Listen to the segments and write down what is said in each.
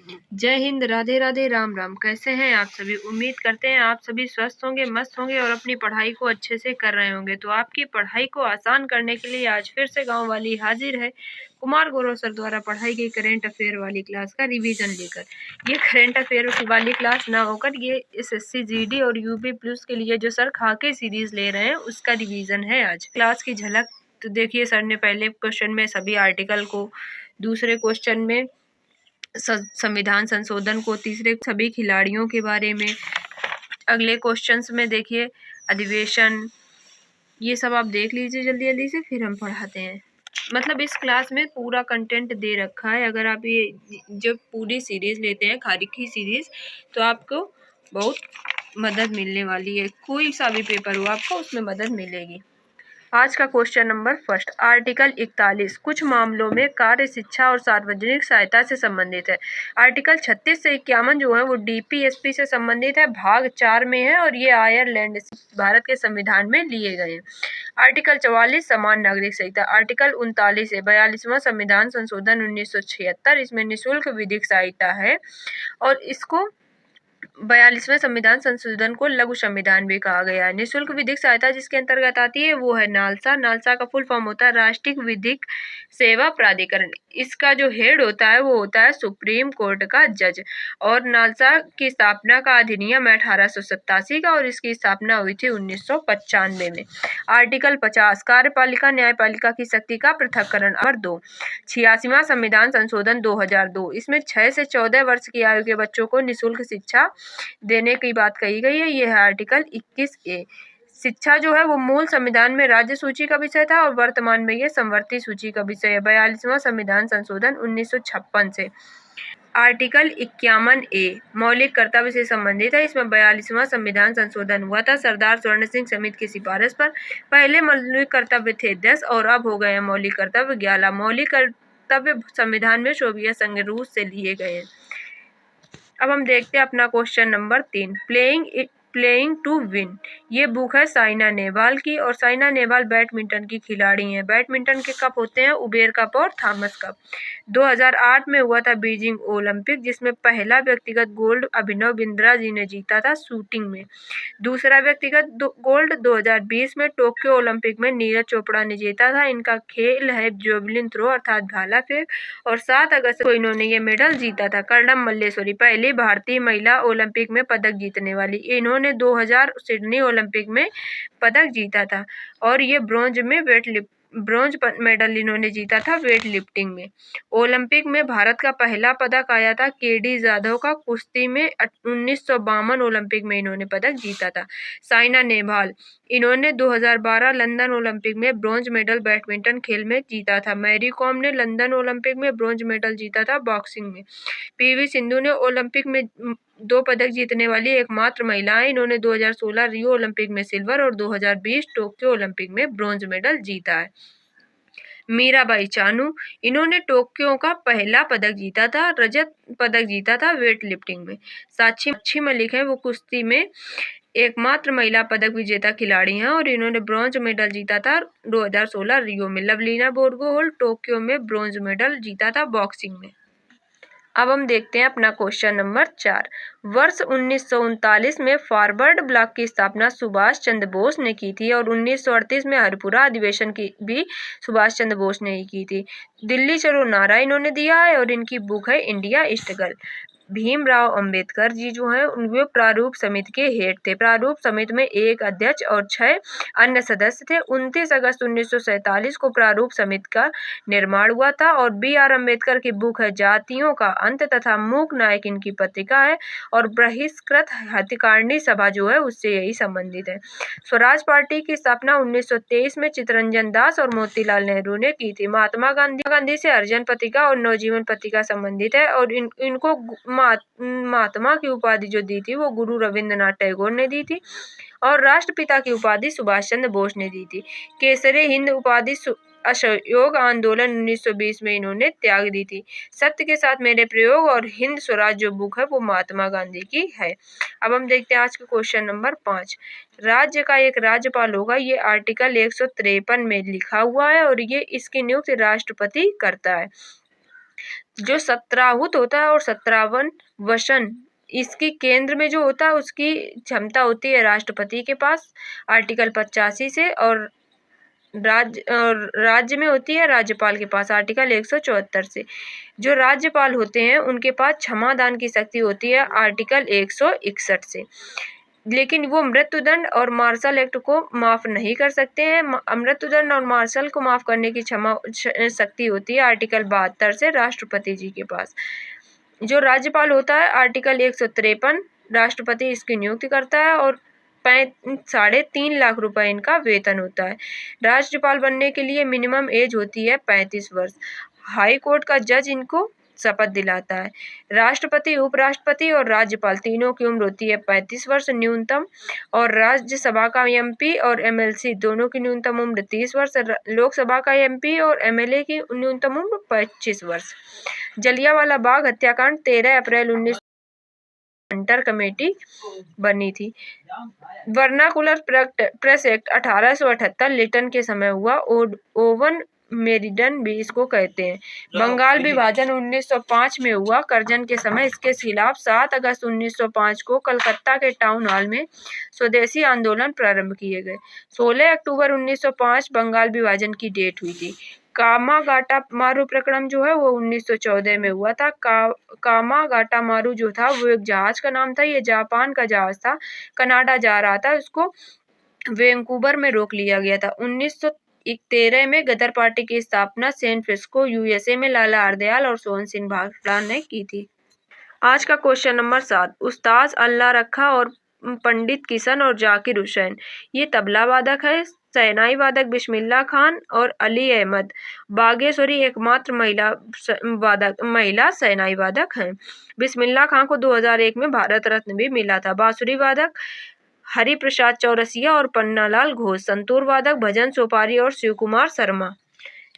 जय हिंद, राधे राधे, राम राम। कैसे हैं आप सभी? उम्मीद करते हैं आप सभी स्वस्थ होंगे, मस्त होंगे और अपनी पढ़ाई को अच्छे से कर रहे होंगे। तो आपकी पढ़ाई को आसान करने के लिए आज फिर से गांव वाली हाजिर है कुमार गौरव सर द्वारा पढ़ाई गई करंट अफेयर वाली क्लास का रिवीजन लेकर। ये करंट अफेयर वाली क्लास ना होकर ये एसएससी जीडी और यूपी प्लस के लिए जो सर खाके सीरीज ले रहे हैं उसका रिवीजन है आज। क्लास की झलक तो देखिए, सर ने पहले क्वेश्चन में सभी आर्टिकल को, दूसरे क्वेश्चन में संविधान संशोधन को, तीसरे सभी खिलाड़ियों के बारे में, अगले क्वेश्चंस में देखिए अधिवेशन, ये सब आप देख लीजिए जल्दी जल्दी से, फिर हम पढ़ाते हैं। मतलब इस क्लास में पूरा कंटेंट दे रखा है। अगर आप ये जब पूरी सीरीज लेते हैं खारिक की सीरीज, तो आपको बहुत मदद मिलने वाली है। कोई सा भी पेपर हो आपको उसमें मदद मिलेगी। आज का क्वेश्चन नंबर फर्स्ट, आर्टिकल 41 कुछ मामलों में कार्य शिक्षा और सार्वजनिक सहायता से संबंधित है। आर्टिकल 36 से 51 जो है वो डीपीएसपी से संबंधित है, भाग 4 में है और ये आयरलैंड भारत के संविधान में लिए गए हैं। आर्टिकल 44 समान नागरिक संहिता। आर्टिकल 39 है 42वां संविधान संशोधन 1976, इसमें निःशुल्क विधिक सहायता है और इसको 42वें संविधान संशोधन को लघु संविधान भी कहा गया है। निःशुल्क विधिक सहायता जिसके अंतर्गत आती है वो है नालसा। नालसा का फुल फॉर्म होता है राष्ट्रीय विधिक सेवा प्राधिकरण। इसका जो हेड होता है वो होता है सुप्रीम कोर्ट का जज। और नालसा की स्थापना का अधिनियम है 1887 का और इसकी स्थापना हुई थी 1995 में। आर्टिकल 50 कार्यपालिका न्यायपालिका की शक्ति का पृथक्करण। और 2 86वां संविधान संशोधन 2002, इसमें 6 से 14 वर्ष की आयु के बच्चों को निःशुल्क शिक्षा देने की बात कही गई है। यह है आर्टिकल 21A। शिक्षा जो है वो मूल संविधान में राज्य सूची का विषय था और वर्तमान में यह संवर्ती सूची का विषय है। 42वां संविधान संशोधन 1956 से। आर्टिकल 51A मौलिक कर्तव्य से संबंधित है। इसमें 42वां संविधान संशोधन हुआ था सरदार स्वर्ण सिंह समिति की सिफारिश पर। पहले मौलिक कर्तव्य थे 10 और अब हो गए हैं मौलिक कर्तव्य 11। मौलिक कर्तव्य संविधान में सोवियत संघ रूस से लिए गए हैं। अब हम देखते हैं अपना question number 3, playing to win. ये बुक है साइना नेहवाल की और साइना नेहवाल बैडमिंटन की खिलाड़ी हैं। बैडमिंटन के कप होते हैं उबेर कप और थॉमस कप। 2008 में हुआ था बीजिंग ओलंपिक जिसमें पहला व्यक्तिगत गोल्ड अभिनव बिंद्रा जी ने जीता था शूटिंग में। दूसरा व्यक्तिगत गोल्ड 2020 में टोक्यो ओलंपिक में नीरज चोपड़ा ने जीता था। इनका खेल है जेवलिन थ्रो अर्थात भाला फेंक और 7 अगस्त को इन्होंने ये मेडल जीता था। कर्णम मल्लेश्वरी पहली भारतीय महिला ओलंपिक में पदक जीतने वाली। इन्होंने 2000 सिडनी ओलंपिक में पदक जीता था और ये ब्रॉन्ज मेडल इन्होंने जीता था वेट लिफ्टिंग में। ओलंपिक में भारत का पहला पदक आया था केडी जाधव का कुश्ती में। 1952 ओलंपिक में इन्होंने पदक जीता था। साइना नेहवाल इन्होंने 2012 लंदन ओलंपिक में ब्रॉन्ज मेडल बैडमिंटन खेल में जीता था। मैरी कॉम ने लंदन ओलंपिक में ब्रॉन्ज मेडल जीता था बॉक्सिंग में। पीवी सिंधु ने ओलंपिक में 2 पदक जीतने वाली एकमात्र महिला है। इन्होंने 2016 रियो ओलंपिक में सिल्वर और 2020 टोक्यो ओलंपिक में ब्रॉन्ज मेडल जीता है। मीराबाई चानू इन्होंने टोक्यो का पहला पदक जीता था, रजत पदक जीता था वेट लिफ्टिंग में। साक्षी मलिक है वो कुश्ती में एकमात्र महिला पदक विजेता खिलाड़ी हैं और इन्होंने ब्रॉन्ज मेडल जीता था 2016 रियो में। लवलीना बोरगोहेन टोक्यो में ब्रॉन्ज मेडल जीता था बॉक्सिंग में। अब हम देखते हैं अपना क्वेश्चन नंबर 4, वर्ष 1939 में फॉरवर्ड ब्लॉक की स्थापना सुभाष चंद्र बोस ने की थी और 1938 में हरिपुरा अधिवेशन की भी सुभाष चंद्र बोस ने ही की थी। दिल्ली चलो नारा इन्होंने दिया है और इनकी बुक है इंडिया स्ट्रगल। भीमराव अंबेडकर जी जो हैं उनके प्रारूप समिति के हेड थे। प्रारूप समिति में 1 अध्यक्ष और 6 अन्य सदस्य थे। 29 अगस्त 1947 को प्रारूप समिति का निर्माण हुआ था और BR अम्बेडकर की बुक है जातियों का अंत तथा मूक नायक इनकी पत्रिका है और बहिष्कृत हत्याकांडी सभा जो है उससे यही संबंधित है। स्वराज पार्टी की स्थापना 1923 में चित्तरंजन दास और मोतीलाल नेहरू ने की थी। महात्मा गांधी से अर्जन पत्रिका और नवजीवन पत्रिका संबंधित है और इनको महात्मा की उपाधि जो दी थी वो गुरु रविंद्रनाथ टैगोर ने दी थी और राष्ट्रपिता की उपाधि सुभाष चंद्र बोस ने दी थी। केसरी हिंद उपाधि असहयोग आंदोलन 1920 में इन्होंने त्याग दी थी। सत्य के साथ मेरे प्रयोग और हिंद स्वराज जो बुक है वो महात्मा गांधी की है। अब हम देखते हैं आज का क्वेश्चन नंबर 5, राज्य का एक राज्यपाल होगा। ये आर्टिकल 153 में लिखा हुआ है और ये इसकी नियुक्ति राष्ट्रपति करता है। जो सत्राहुत होता है और सत्रावन वसन, इसकी केंद्र में जो होता है उसकी क्षमता होती है राष्ट्रपति के पास आर्टिकल 85 से, और राज्य में होती है राज्यपाल के पास आर्टिकल 174 से। जो राज्यपाल होते हैं उनके पास क्षमादान की शक्ति होती है आर्टिकल 161 से, लेकिन वो मृत्युदंड और मार्शल एक्ट को माफ नहीं कर सकते हैं। मृत्युदंड और मार्शल को माफ करने की शक्ति होती है आर्टिकल 72 से राष्ट्रपति जी के पास। जो राज्यपाल होता है आर्टिकल 153, राष्ट्रपति इसकी नियुक्ति करता है और 3.5 लाख रुपए इनका वेतन होता है। राज्यपाल बनने के लिए मिनिमम एज होती है 35 वर्ष। हाई कोर्ट का जज इनको शपथ दिलाता है। राष्ट्रपति, उपराष्ट्रपति और राज्यपाल तीनों की उम्र होती है 35 वर्ष न्यूनतम, और राज्यसभा का एमपी और एमएलसी दोनों की न्यूनतम उम्र 30 वर्ष, लोकसभा का एमपी और एमएलए की न्यूनतम उम्र 25 वर्ष। जलियांवाला बाग हत्याकांड 13 अप्रैल 19 हंटर कमेटी बनी थी। वर्नाकुलर प्रेस एक्ट 1878 लिटन के समय हुआ। ओवन मेरिडन भी इसको कहते हैं। बंगाल विभाजन 1905 में हुआ। करजन के समय इसके खिलाफ 7 अगस्त 1905 को कलकत्ता के टाउन हॉल में स्वदेशी आंदोलन प्रारंभ किए गए। 16 अक्टूबर 1905 बंगाल विभाजन की डेट हुई थी। कामागाटा मारू प्रकरण जो है वो 1914 में हुआ था। कामागाटा मारू जो था वो एक जहाज का नाम था। ये जापान का जहाज था, कनाडा जा रहा था, उसको वैंकूवर में रोक लिया गया था। 1913 में गदर पार्टी की स्थापना सैन फ्रांसिस्को यूएसए में लाला हरदयाल और सोहन सिंह भाटला ने की थी। आज का क्वेश्चन नंबर 7, उस्ताद अल्लाह रखा और पंडित किशन और जाकिर हुसैन ये तबला वादक है। शहनाई वादक बिस्मिल्लाह खान और अली अहमद बागेश्वरी एकमात्र महिला शहनाई वादक हैं। बिस्मिल्लाह खान को 2001 में भारत रत्न भी मिला था। बांसुरी वादक हरि प्रसाद चौरसिया और पन्नालाल घोष। संतूर वादक भजन सोपारी और शिव कुमार शर्मा।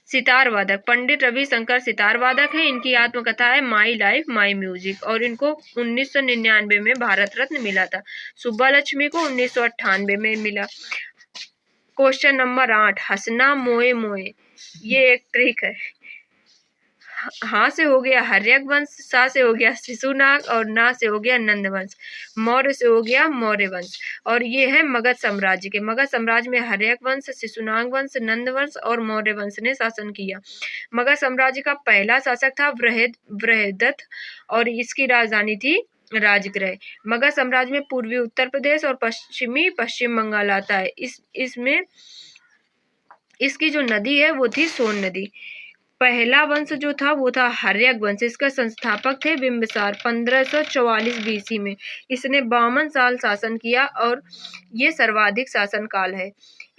सितार वादक पंडित रविशंकर सितार वादक हैं। इनकी आत्मकथा है माई लाइफ माई म्यूजिक और इनको 1999 में भारत रत्न मिला था। सुब्बा लक्ष्मी को 1998 में मिला। क्वेश्चन नंबर 8, हंसना मोए मोए ये एक ट्रिक है। हाँ से हो गया हर्यक वंश, सा से हो गया शिशुनाग और ना से हो गया नंद वंश, मौर्य से हो गया मौर्य वंश। और ये है मगध साम्राज्य के। मगध साम्राज्य में हर्यक वंश, शिशुनाग वंश, नंद वंश और मौर्य वंश ने शासन किया। मगध साम्राज्य का पहला शासक था बृहदत्त और इसकी राजधानी थी राजगृह। मगध साम्राज्य में पूर्वी उत्तर प्रदेश और पश्चिमी पश्चिम बंगाल आता है। इसमें इसकी जो नदी है वो थी सोन नदी। पहला वंश जो था वो था हर्यक वंश। इसका संस्थापक थे बिंबिसार 1544 बीसी में। इसने 52 साल शासन किया और ये सर्वाधिक शासनकाल है।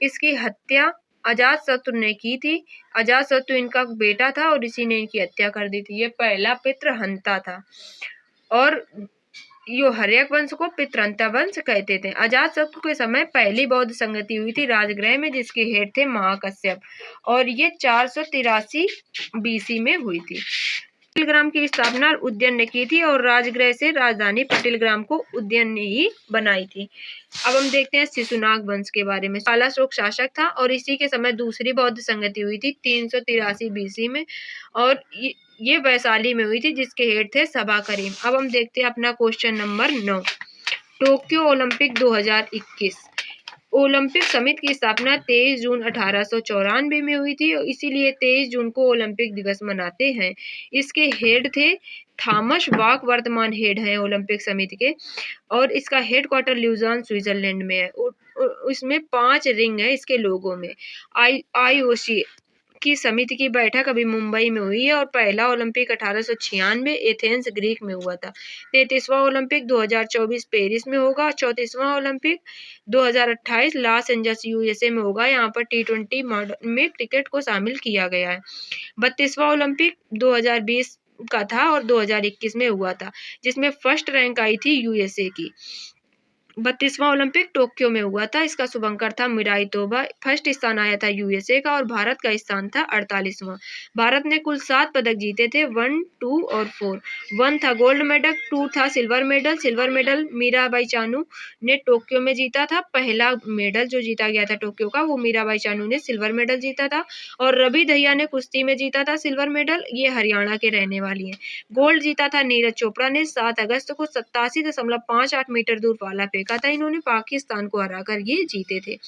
इसकी हत्या अजातशत्रु ने की थी। अजातशत्रु इनका बेटा था और इसी ने इनकी हत्या कर दी थी। ये पहला पितृहंता था और यो हर्यक वंश को पितृहंता वंश कहते थे। अजातशत्रु के समय पहली बौद्ध संगति हुई थी राजगृह में, जिसके हेड थे महाकश्यप और ये 483 बीसी में हुई थी। पटिलग्राम की स्थापना उज्जैन ने की थी और राजगृह से राजधानी पटिलग्राम को उज्जैन ने ही बनाई थी। अब हम देखते हैं शिशुनाग वंश के बारे में। कालाशोक शासक था और इसी के समय दूसरी बौद्ध संगति हुई थी 383 बीसी में और ये वैशाली में हुई थी, जिसके हेड थे सभा करीम। अब हम देखते हैं अपना question number 9, Tokyo Olympic 2021। Olympic समिति की स्थापना 23 जून 1894 में हुई थी और इसीलिए 23 जून को ओलंपिक दिवस मनाते हैं। इसके हेड थे थॉमस बाक, वर्तमान हेड हैं ओलंपिक समिति के, और इसका हेडक्वार्टर ल्यूजान स्विट्जरलैंड में है। इसमें 5 रिंग है इसके लोगों में। IOC की समिति की बैठक अभी मुंबई में हुई है और पहला ओलंपिक 1896 एथेंस ग्रीक में हुआ था। 33वां ओलंपिक 2024 पेरिस में होगा। 34वां ओलंपिक 2028 लॉस एंजल्स यूएसए में होगा। यहाँ पर T20 मॉडल में क्रिकेट को शामिल किया गया है। 32वां ओलंपिक 2020 का था और 2021 में हुआ था, जिसमें फर्स्ट रैंक आई थी यूएसए की। 32वां ओलंपिक टोक्यो में हुआ था। इसका शुभंकर था मिराई तोबा। फर्स्ट स्थान आया था यूएसए का और भारत का स्थान था 48वां। भारत ने कुल 7 पदक जीते थे, 1, 2 और 4। 1 था गोल्ड मेडल, 2 था silver medal. Silver medal Mirabai Chanu ने टोक्यो में जीता था। पहला मेडल जो जीता गया था टोक्यो का, वो मीराबाई चानू ने सिल्वर मेडल जीता था। और रवि दहिया ने कुश्ती में जीता था सिल्वर मेडल, ये हरियाणा के रहने वाली है। गोल्ड जीता था नीरज चोपड़ा ने 7 अगस्त को 87.58 मीटर दूर भाला फेंका था। इन्होंने पाकिस्तान को हराकर ये जीते थे।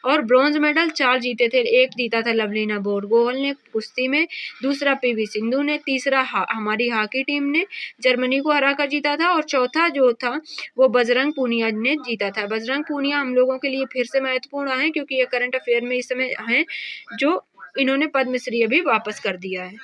और ब्रॉन्ज मेडल 4 जीते थे। एक जीता था लवलीना बोरगोहल ने कुश्ती में, दूसरा पीवी सिंधु ने, तीसरा हमारी हॉकी टीम ने जर्मनी को हराकर जीता था और चौथा जो था वो बजरंग पूनिया ने जीता था। बजरंग पूनिया हम लोगों के लिए फिर से महत्वपूर्ण है क्योंकि ये करंट अफेयर में इस समय है, जो इन्होंने पद्मश्री अभी वापस कर दिया है।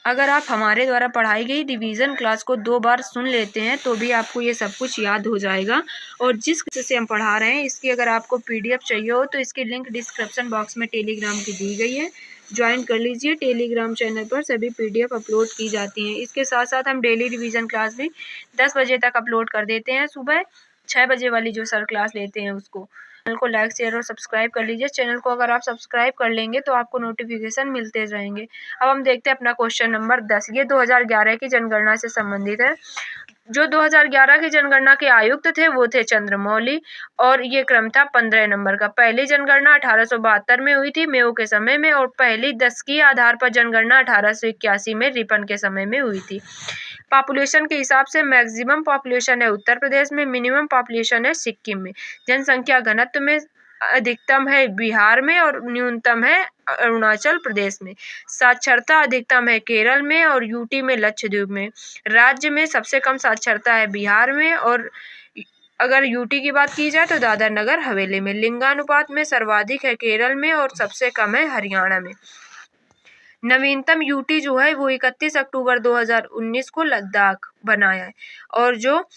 अगर आप हमारे द्वारा पढ़ाई गई रिवीजन क्लास को 2 बार सुन लेते हैं तो भी आपको ये सब कुछ याद हो जाएगा। और जिस से हम पढ़ा रहे हैं इसकी अगर आपको पीडीएफ चाहिए हो तो इसकी लिंक डिस्क्रिप्शन बॉक्स में टेलीग्राम की दी गई है, ज्वाइन कर लीजिए। टेलीग्राम चैनल पर सभी पीडीएफ अपलोड की जाती हैं। इसके साथ साथ हम डेली रिवीजन क्लास भी 10 बजे तक अपलोड कर देते हैं। सुबह 6 बजे वाली जो सर क्लास लेते हैं उसको। चैनल को लाइक शेयर और सब्सक्राइब कर लीजिए। चैनल को अगर आप सब्सक्राइब कर लेंगे तो आपको नोटिफिकेशन मिलते रहेंगे। अब हम देखते हैं अपना क्वेश्चन नंबर 10। ये 2011 की जनगणना से संबंधित है। जो 2011 की जनगणना के आयुक्त थे वो थे चंद्रमौली और ये क्रम था 15 नंबर का। पहली जनगणना 1872 में हुई थी मेयो के समय में और पहली दशकीय आधार पर जनगणना 1881 में रिपन के समय में हुई थी। पॉपुलेशन के हिसाब से मैक्सिमम पॉपुलेशन है उत्तर प्रदेश में, मिनिमम पॉपुलेशन है सिक्किम में। जनसंख्या घनत्व में अधिकतम है बिहार में और न्यूनतम है अरुणाचल प्रदेश में। साक्षरता अधिकतम है केरल में और यूटी में लक्षद्वीप में। राज्य में सबसे कम साक्षरता है बिहार में और अगर यूटी की बात की जाए तो दादर नगर हवेली में। लिंगानुपात में सर्वाधिक है केरल में और सबसे कम है हरियाणा में। नवीनतम यूटी जो है वो 31 अक्टूबर 2019 को लद्दाख बनाया है और जो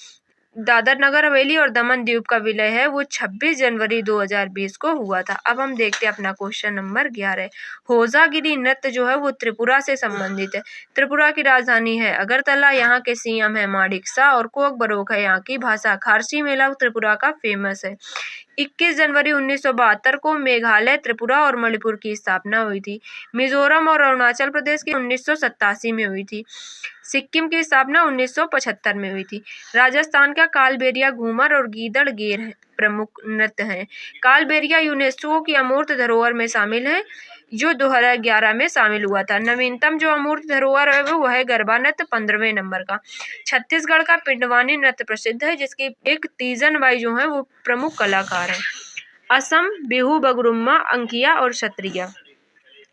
दादर नगर हवेली और दमन द्वीप का विलय है वो 26 जनवरी 2020 को हुआ था। अब हम देखते हैं अपना क्वेश्चन नंबर 11। होजागिरी नृत्य जो है वो त्रिपुरा से संबंधित है। त्रिपुरा की राजधानी है अगरतला, यहाँ के सीएम है माणिक और कोकबरोक है यहाँ की भाषा। खारसी मेला त्रिपुरा का फेमस है। 21 जनवरी 1972 को मेघालय, त्रिपुरा और मणिपुर की स्थापना हुई थी। मिजोरम और अरुणाचल प्रदेश की 1987 में हुई थी। सिक्किम की स्थापना 1975 में हुई थी। राजस्थान का कालबेलिया घूमर और गीदड़ गेर प्रमुख नृत्य हैं। कालबेलिया यूनेस्को की अमूर्त धरोहर में शामिल है जो 2011 में शामिल हुआ था। नवीनतम जो अमूर्त धरोहर है वो है गरबा नृत्य 15वें नंबर का। छत्तीसगढ़ का पिंडवानी नृत्य प्रसिद्ध है जिसकी एक तीजन बाई जो है वो प्रमुख कलाकार है। असम बिहू, बगरुम्मा, अंकिया और क्षत्रिया।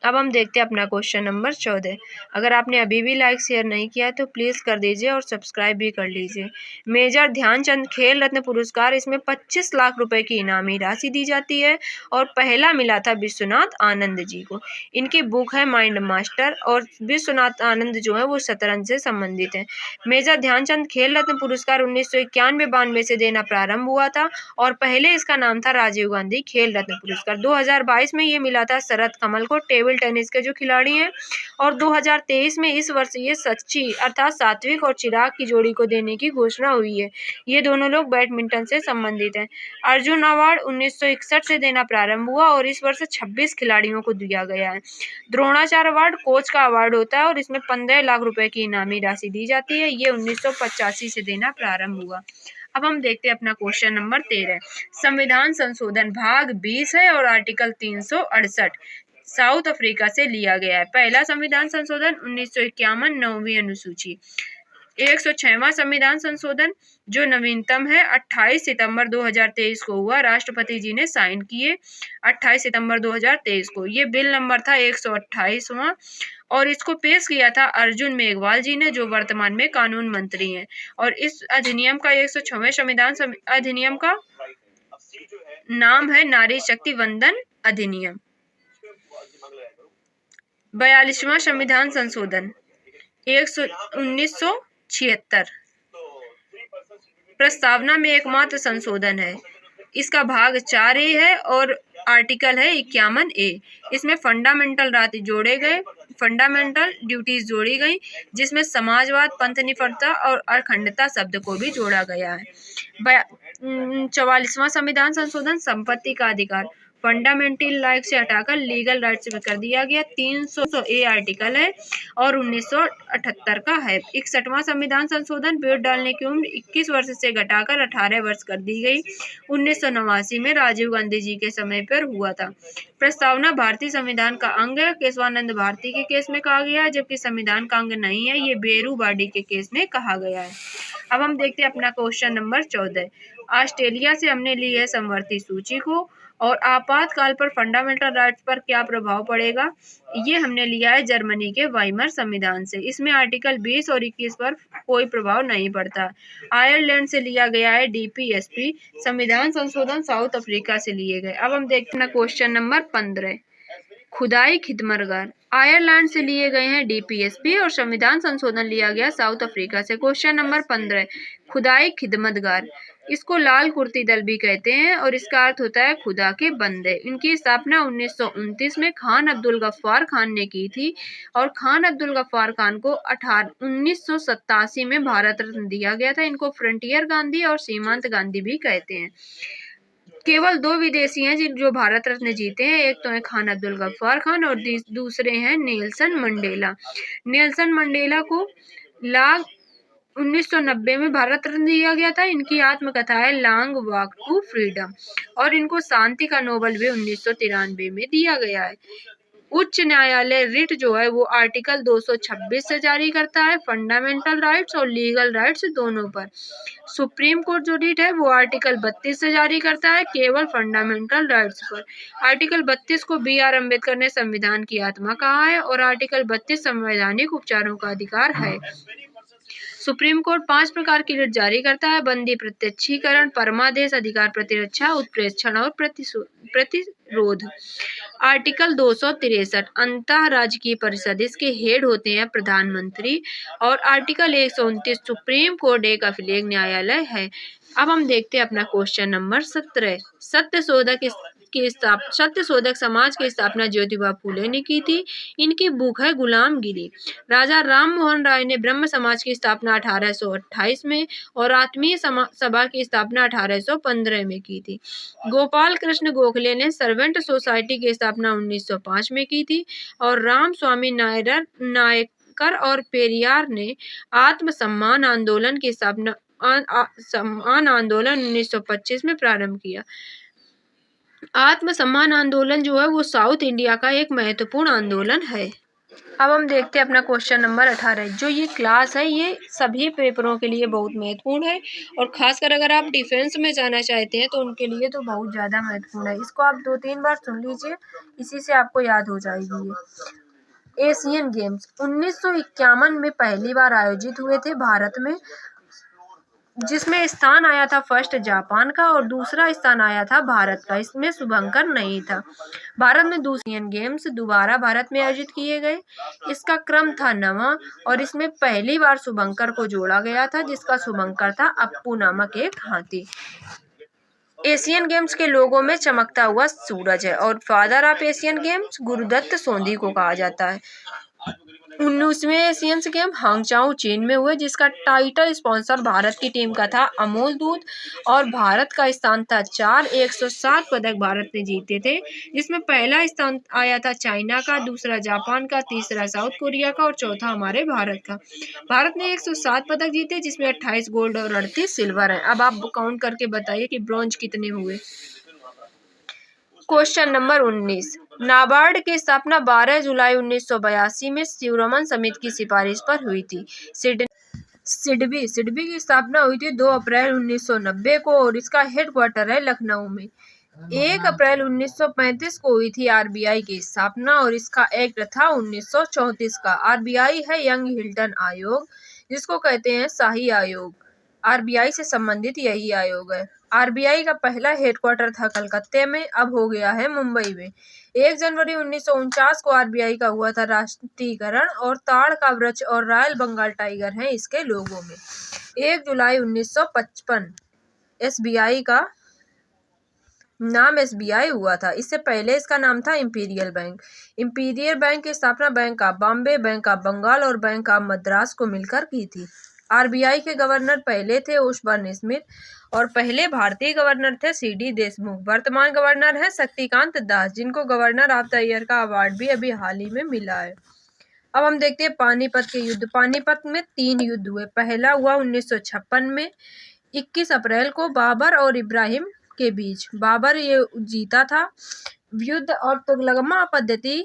अब हम देखते हैं अपना क्वेश्चन नंबर 14। अगर आपने अभी भी लाइक शेयर नहीं किया है तो प्लीज़ कर दीजिए और सब्सक्राइब भी कर लीजिए। मेजर ध्यानचंद खेल रत्न पुरस्कार, इसमें 25 लाख रुपए की इनामी राशि दी जाती है और पहला मिला था विश्वनाथ आनंद जी को। इनकी बुक है माइंड मास्टर और विश्वनाथ आनंद जो है वो शतरंज से संबंधित है। मेजर ध्यानचंद खेल रत्न पुरस्कार 1991-92 से देना प्रारंभ हुआ था और पहले इसका नाम था राजीव गांधी खेल रत्न पुरस्कार। 2022 में ये मिला था शरद कमल को, टेबल टेनिस के जो खिलाड़ी हैं। और 2023 में इस वर्ष ये सच्ची अर्थात सात्विक और चिराग की जोड़ी को देने की घोषणा हुई है। ये दोनों लोग बैडमिंटन से संबंधित हैं। अर्जुन अवार्ड 1961 से देना प्रारंभ हुआ और इस वर्ष 26 खिलाड़ियों को दिया गया है। द्रोणाचार्य अवार्ड कोच का अवार्ड होता है और इसमें 15 लाख रुपए की इनामी राशि दी जाती है। ये 1985 से देना प्रारंभ हुआ। अब हम देखते हैं अपना क्वेश्चन नंबर 13। संविधान संशोधन भाग 20 है और आर्टिकल 368 साउथ अफ्रीका से लिया गया है। पहला संविधान संशोधन 1951 9वीं अनुसूची। 106वां संविधान संशोधन जो नवीनतम है 28 सितंबर 2023 को हुआ। राष्ट्रपति जी ने साइन किए 28 सितंबर 2023 को। ये बिल नंबर था 128वां और इसको पेश किया था अर्जुन मेघवाल जी ने जो वर्तमान में कानून मंत्री हैं। और इस अधिनियम का 106वें संविधान अधिनियम का नाम है नारी शक्ति वंदन अधिनियम। 42वां संविधान संशोधन 1976 प्रस्तावना में एकमात्र संशोधन है। इसका भाग 4A है और आर्टिकल है 51A। इसमें फंडामेंटल राइट जोड़े गए। फंडामेंटल ड्यूटीज जोड़ी गई, जिसमें समाजवाद, पंथनिष्ठता और अखंडता शब्द को भी जोड़ा गया है। 44वां संविधान संशोधन, संपत्ति का अधिकार, फंडामेंटल राइट से हटाकर लीगल राइट्स में कर दिया गया। 300 आर्टिकल है और 1978 का है। 61वां संविधान संशोधन, वोट डालने की उम्र 21 वर्ष से घटाकर 18 वर्ष कर दी गई। 1989 में राजीव गांधी जी के समय पर हुआ था। प्रस्तावना भारतीय संविधान का अंग है, केशवानंद भारती के केस में कहा गया है, जबकि संविधान का अंग नहीं है, ये बेरू बाडी के केस में कहा गया है। अब हम देखते हैं अपना क्वेश्चन नंबर 14। ऑस्ट्रेलिया से हमने ली है समवर्ती सूची को, और आपातकाल पर फंडामेंटल राइट्स पर क्या प्रभाव पड़ेगा, ये हमने लिया है जर्मनी के वाइमर संविधान से। इसमें आर्टिकल 20 और 21 पर कोई प्रभाव नहीं पड़ता। आयरलैंड से लिया गया है डीपीएसपी संविधान संशोधन, साउथ अफ्रीका से लिए गए। अब हम देखते हैं क्वेश्चन नंबर 15, खुदाई खिदमतगार। आयरलैंड से लिए गए हैं डीपीएसपी और संविधान संशोधन लिया गया साउथ अफ्रीका से। क्वेश्चन नंबर 15, खुदाई खिदमतगार, इसको लाल कुर्ती दल भी कहते हैं और इसका अर्थ होता है खुदा के बंदे। इनकी स्थापना 1929 में खान अब्दुल गफ्फार खान ने की थी और खान अब्दुल गफ्फार खान को 1987 में भारत रत्न दिया गया था। इनको फ्रंटियर गांधी और सीमांत गांधी भी कहते हैं। केवल 2 विदेशी हैं जो भारत रत्न जीते हैं, एक तो है खान अब्दुल गफ्फार खान और दूसरे हैं नेल्सन मंडेला। नेल्सन मंडेला को 1990 में भारत रत्न दिया गया था। इनकी आत्मकथा है लॉन्ग वॉक टू फ्रीडम और इनको शांति का नोबेल भी 1993 में दिया गया है। उच्च न्यायालय रिट जो है वो आर्टिकल 226 से जारी करता है, फंडामेंटल राइट्स और लीगल राइट्स दोनों पर। सुप्रीम कोर्ट जो रिट है वो आर्टिकल 32 से जारी करता है, केवल फंडामेंटल राइट्स पर। आर्टिकल 32 को BR अम्बेडकर ने संविधान की आत्मा कहा है और आर्टिकल 32 संवैधानिक उपचारों का अधिकार है। सुप्रीम कोर्ट 5 प्रकार की रिट जारी करता है, बंदी प्रत्यक्षीकरण, परमादेश, अधिकार प्रतिरक्षा, उत्प्रेक्षण और प्रतिरोध। आर्टिकल 263 अंतः राजकीय परिषद, इसके हेड होते हैं प्रधानमंत्री। और आर्टिकल 129 सुप्रीम कोर्ट एक अभिलेख न्यायालय है। अब हम देखते हैं अपना क्वेश्चन नंबर 17, सत्यशोधक समाज की स्थापना ज्योतिबा फूले ने की थी। इनकी बुक है गुलामगिरी। राजा राम मोहन राय ने ब्रह्म समाज की स्थापना 1828 में और आत्मीय सभा की स्थापना 1815 में की थी। गोपाल कृष्ण गोखले ने सर्वेंट सोसाइटी की स्थापना 1905 में की थी और राम स्वामी नायकर और पेरियार ने आत्म सम्मान आंदोलन की स्थापना सम्मान आंदोलन 1925 में प्रारंभ किया। आत्म सम्मान आंदोलन जो है वो साउथ इंडिया का एक महत्वपूर्ण आंदोलन है। अब हम देखते हैं अपना क्वेश्चन नंबर 18। जो ये क्लास है ये सभी पेपरों के लिए बहुत महत्वपूर्ण है और खासकर अगर आप डिफेंस में जाना चाहते हैं तो उनके लिए तो बहुत ज़्यादा महत्वपूर्ण है। इसको आप 2-3 बार सुन लीजिए, इसी से आपको याद हो जाएगी ये। एशियन गेम्स 1951 में पहली बार आयोजित हुए थे भारत में, जिसमें स्थान आया था फर्स्ट जापान का और दूसरा स्थान आया था भारत का। इसमें शुभंकर नहीं था। भारत में दूसरे गेम्स दोबारा भारत में आयोजित किए गए। इसका क्रम था 9वां और इसमें पहली बार शुभंकर को जोड़ा गया था, जिसका शुभंकर था अप्पू नामक एक हाथी। एशियन गेम्स के लोगों में चमकता हुआ सूरज है और father of Asian games Gurudutt Sondhi को कहा जाता है। 19वें एशियन गेम हांगचाओ चीन में हुए, जिसका टाइटल स्पॉन्सर भारत की टीम का था अमूल दूध और भारत का स्थान था 4। 107 पदक भारत ने जीते थे, जिसमें पहला स्थान आया था चाइना का, दूसरा जापान का, तीसरा साउथ कोरिया का और चौथा हमारे भारत का। भारत ने 107 पदक जीते, जिसमें 28 गोल्ड और 38 सिल्वर है। अब आप काउंट करके बताइए कि ब्रॉन्ज कितने हुए। क्वेश्चन नंबर 19, नाबार्ड की स्थापना 12 जुलाई 1982 में शिवरमन समिति की सिफारिश पर हुई थी। सिडबी की स्थापना हुई थी 2 अप्रैल 1990 को और इसका हेडक्वार्टर है लखनऊ में। 1 अप्रैल 1935 को हुई थी आरबीआई की स्थापना और इसका एक्ट था 1934 का। आरबीआई है यंग हिल्टन आयोग, जिसको कहते हैं शाही आयोग। आरबीआई से संबंधित यही आयोग है। आरबीआई का पहला हेडक्वार्टर था कलकत्ते में, अब हो गया है मुंबई में। 1 जनवरी 1949 को आरबीआई का हुआ था राष्ट्रीयकरण और ताड़ का वृक्ष और रॉयल बंगाल टाइगर हैं इसके लोगों में। 1 जुलाई 1955 एसबीआई का नाम SBI हुआ था। इससे पहले इसका नाम था इंपीरियल बैंक। इंपीरियल बैंक की स्थापना bank of Bombay, bank of Bengal और बैंक ऑफ मद्रास को मिलकर की थी। RBI के गवर्नर पहले थे ओशबर्न स्मिथ और पहले भारतीय गवर्नर थे CD देशमुख। वर्तमान गवर्नर है शक्तिकांत दास, जिनको गवर्नर ऑफ द ईयर का अवार्ड भी अभी हाल ही में मिला है। अब हम देखते हैं पानीपत के युद्ध। पानीपत में 3 युद्ध हुए। पहला हुआ 1956 में 21 अप्रैल को बाबर और इब्राहिम के बीच। बाबर ये जीता था युद्ध और तुगलकमा पद्धति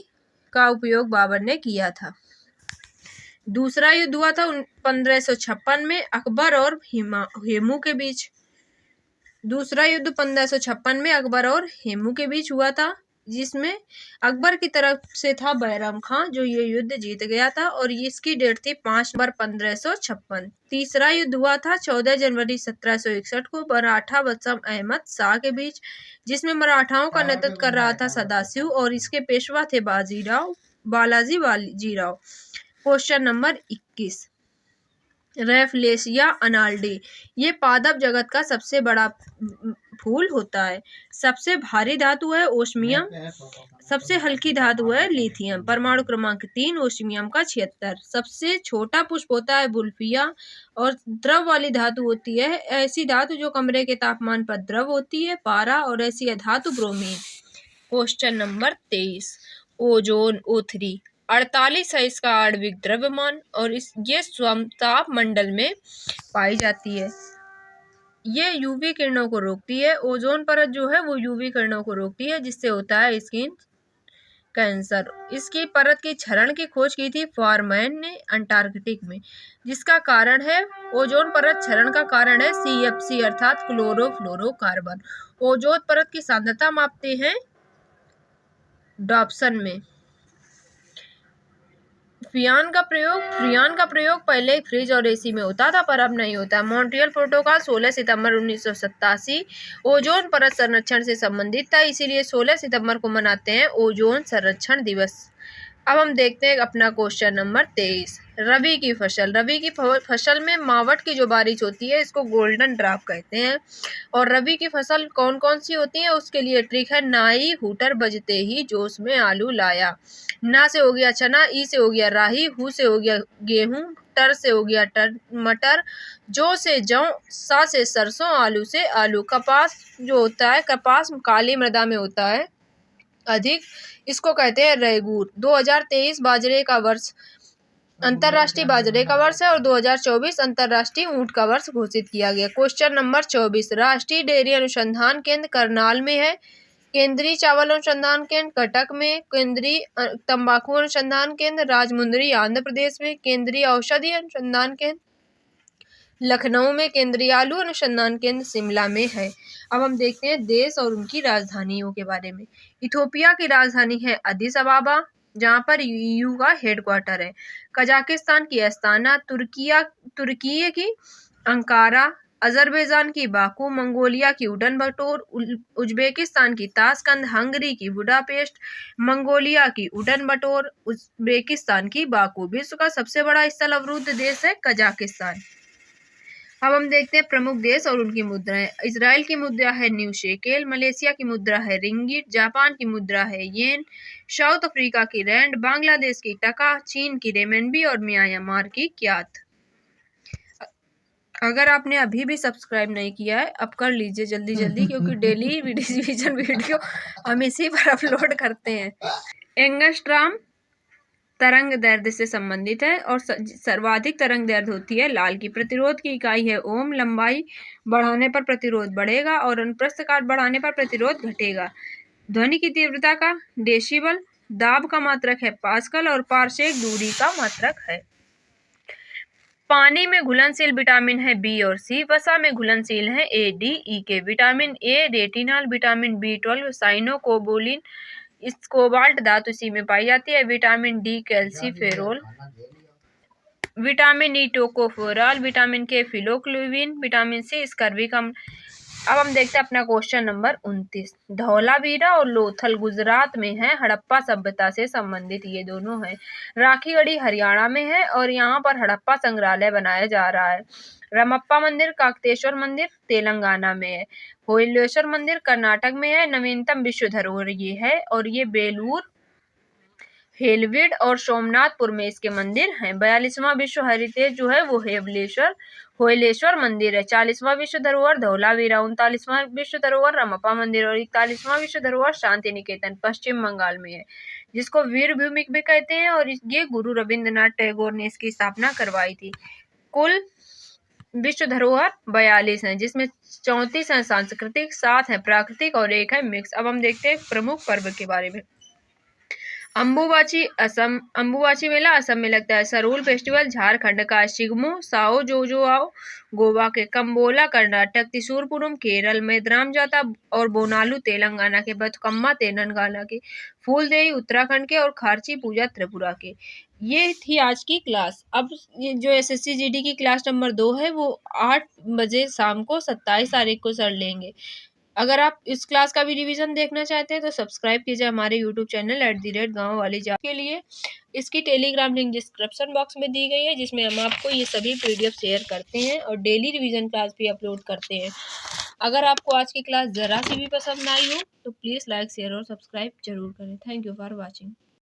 का उपयोग बाबर ने किया था। दूसरा युद्ध हुआ था 1556 में अकबर और हेमू के बीच। दूसरा युद्ध 1556 में अकबर और हेमू के बीच हुआ था, जिसमें अकबर की तरफ से था बैरम खां, जो ये युद्ध जीत गया था और इसकी डेट थी 5 नवंबर 1556। तीसरा युद्ध हुआ था 14 जनवरी 1761 को मराठा वत्सम अहमद शाह के बीच, जिसमें मराठाओं का नेतृत्व कर रहा था सदाशिव और इसके पेशवा थे बालाजी बाजीराव। क्वेश्चन नंबर 21, रेफलेशिया अनाल्डे ये पादप जगत का सबसे बड़ा फूल होता है। सबसे भारी धातु है ओस्मियम, सबसे हल्की धातु है लिथियम। परमाणु क्रमांक 3 ओस्मियम का 76। सबसे छोटा पुष्प होता है बुल्फिया और द्रव वाली धातु होती है ऐसी धातु जो कमरे के तापमान पर द्रव होती है, पारा, और ऐसी है धातु bromine. Question number 23, ozone O3 48 है इसका आणविक द्रव्यमान और ये समताप मंडल में पाई जाती है। ये यूवी किरणों को रोकती है। ओजोन परत जो है वो यूवी किरणों को रोकती है, जिससे होता है स्किन कैंसर। इसकी परत की क्षरण की खोज की थी फॉरमैन ने अंटार्कटिक में, जिसका कारण है ओजोन परत क्षरण का कारण है CFC अर्थात क्लोरोफ्लोरोकार्बन। ओजोन परत की सांद्रता मापते हैं डॉप्सन में। फ्रियान का प्रयोग पहले फ्रिज और AC में होता था, पर अब नहीं होता। मॉन्ट्रियल प्रोटोकॉल 16 सितंबर 1987 ओजोन परत संरक्षण से संबंधित था, इसीलिए 16 सितंबर को मनाते हैं ओजोन संरक्षण दिवस। अब हम देखते हैं अपना क्वेश्चन नंबर 23, रबी की फसल। रबी की फसल में मावट की जो बारिश होती है इसको गोल्डन ड्राप कहते हैं। और रबी की फसल कौन कौन सी होती है उसके लिए ट्रिक है, नाई हूटर बजते ही जोश में आलू लाया। ना से हो गया चना, ई से हो गया राही, हु से हो गया गेहूं, टर से हो गया मटर, जो से जौ, सा से सरसों, आलू से आलू। कपास जो होता है, कपास काली मृदा में होता है अधिक, इसको कहते हैं रेगूर। 2023 बाजरे का वर्ष अंतरराष्ट्रीय बाजरे का वर्ष है और 2024 अंतरराष्ट्रीय ऊंट का वर्ष घोषित किया गया। क्वेश्चन नंबर 24, राष्ट्रीय डेयरी अनुसंधान केंद्र करनाल में है। केंद्रीय चावल अनुसंधान केंद्र कटक में। केंद्रीय तंबाकू अनुसंधान केंद्र राजमुंदरी आंध्र प्रदेश में। केंद्रीय औषधि अनुसंधान केंद्र लखनऊ में। केंद्रीय आलू अनुसंधान केंद्र शिमला में है। अब हम देखते हैं देश और उनकी राजधानियों के बारे में। इथोपिया की राजधानी है अदिस अबाबा, जहाँ पर EU का हेडक्वार्टर है। कजाकिस्तान की अस्ताना, तुर्की की अंकारा, अजरबैजान की बाकू, मंगोलिया की उडनबटोर, उज्बेकिस्तान की ताशकंद, हंगरी की बुडापेस्ट, मंगोलिया की उडनबटोर, उज्बेकिस्तान की बाकू। विश्व का सबसे बड़ा स्थल अवरुद्ध देश है कजाकिस्तान। अब हम देखते हैं प्रमुख देश और उनकी मुद्राएं। इजराइल की मुद्रा है न्यू शेकेल, मलेशिया की मुद्रा है रिंगिट, जापान की मुद्रा है येन, साउथ अफ्रीका की रैंड, बांग्लादेश की टका, चीन की रेमनबी और म्यांमार की क्यात। अगर आपने अभी भी सब्सक्राइब नहीं किया है, अब कर लीजिए जल्दी जल्दी, क्योंकि डेली रिवीजन वीडियो हम इसी पर अपलोड करते हैं। एंगस्ट्राम तरंग दैर्ध्य से संबंधित है और सर्वाधिक तरंग दैर्ध्य होती है लाल की। प्रतिरोध की इकाई है ओम। लंबाई बढ़ाने पर प्रतिरोध बढ़ेगा और अनुप्रस्थ काट बढ़ाने पर प्रतिरोध घटेगा। ध्वनि की तीव्रता का डेसिबल, दाब का मात्रक है पास्कल और पारसेक दूरी का मात्रक है। पानी में घुलनशील विटामिन है B और C। वसा में घुलनशील है A, D, E के। Vitamin A retinol, vitamin B12 cyanocobalamin, इस कोबाल्ट धातु C में पाई जाती है। Vitamin D calciferol, vitamin E tocopherol, vitamin K phylloquinone, vitamin C scurvy का अब हम देखते हैं अपना क्वेश्चन नंबर 29। धौलावीरा और लोथल गुजरात में है, हड़प्पा सभ्यता से संबंधित ये दोनों हैं। राखीगढ़ी हरियाणा में है और यहाँ पर हड़प्पा संग्रहालय बनाया जा रहा है। रमप्पा मंदिर काकतेश्वर मंदिर तेलंगाना में है। होयलेश्वर मंदिर कर्नाटक में है। नवीनतम विश्व धरोहर ये है और ये बेलूर हेलविड और सोमनाथपुर में इसके मंदिर हैं। 42वां विश्व हेरिटेज जो है वो होयलेश्वर मंदिर है। 40वां विश्व धरोहर धौलावीरा, 39वां विश्व धरोहर रमप्पा मंदिर और 41वां विश्व धरोहर शांति निकेतन पश्चिम बंगाल में है, जिसको वीर भूमि भी कहते हैं और ये गुरु रविंद्रनाथ टैगोर ने इसकी स्थापना करवाई थी। कुल विश्व धरोहर 42 हैं, जिसमें 34 हैं सांस्कृतिक, 7 हैं प्राकृतिक और 1 है मिक्स। अब हम देखते हैं प्रमुख पर्व के बारे में। अम्बुबाची मेला असम में लगता है। सरूल फेस्टिवल झारखंड का। शिगमो साओ जोजो आओ गोवा के। कम्बोला कर्नाटक। त्रिशूरपुरम केरल में। द्राम जाता और बोनालू तेलंगाना के। बथकम्मा तेलंगाना के। फूलदेई उत्तराखंड के और खारची पूजा त्रिपुरा के। ये थी आज की क्लास। अब जो SSC GD की क्लास नंबर 2 है वो 8 बजे शाम को 27 तारीख को सर लेंगे। अगर आप इस क्लास का भी रिवीजन देखना चाहते हैं तो सब्सक्राइब कीजिए हमारे यूट्यूब चैनल @गाँव वाली जात के लिए। इसकी टेलीग्राम लिंक डिस्क्रिप्शन बॉक्स में दी गई है, जिसमें हम आपको ये सभी PDF शेयर करते हैं और डेली रिवीजन क्लास भी अपलोड करते हैं। अगर आपको आज की क्लास ज़रा सी भी पसंद आई हो तो प्लीज़ लाइक शेयर और सब्सक्राइब जरूर करें। Thank you for watching.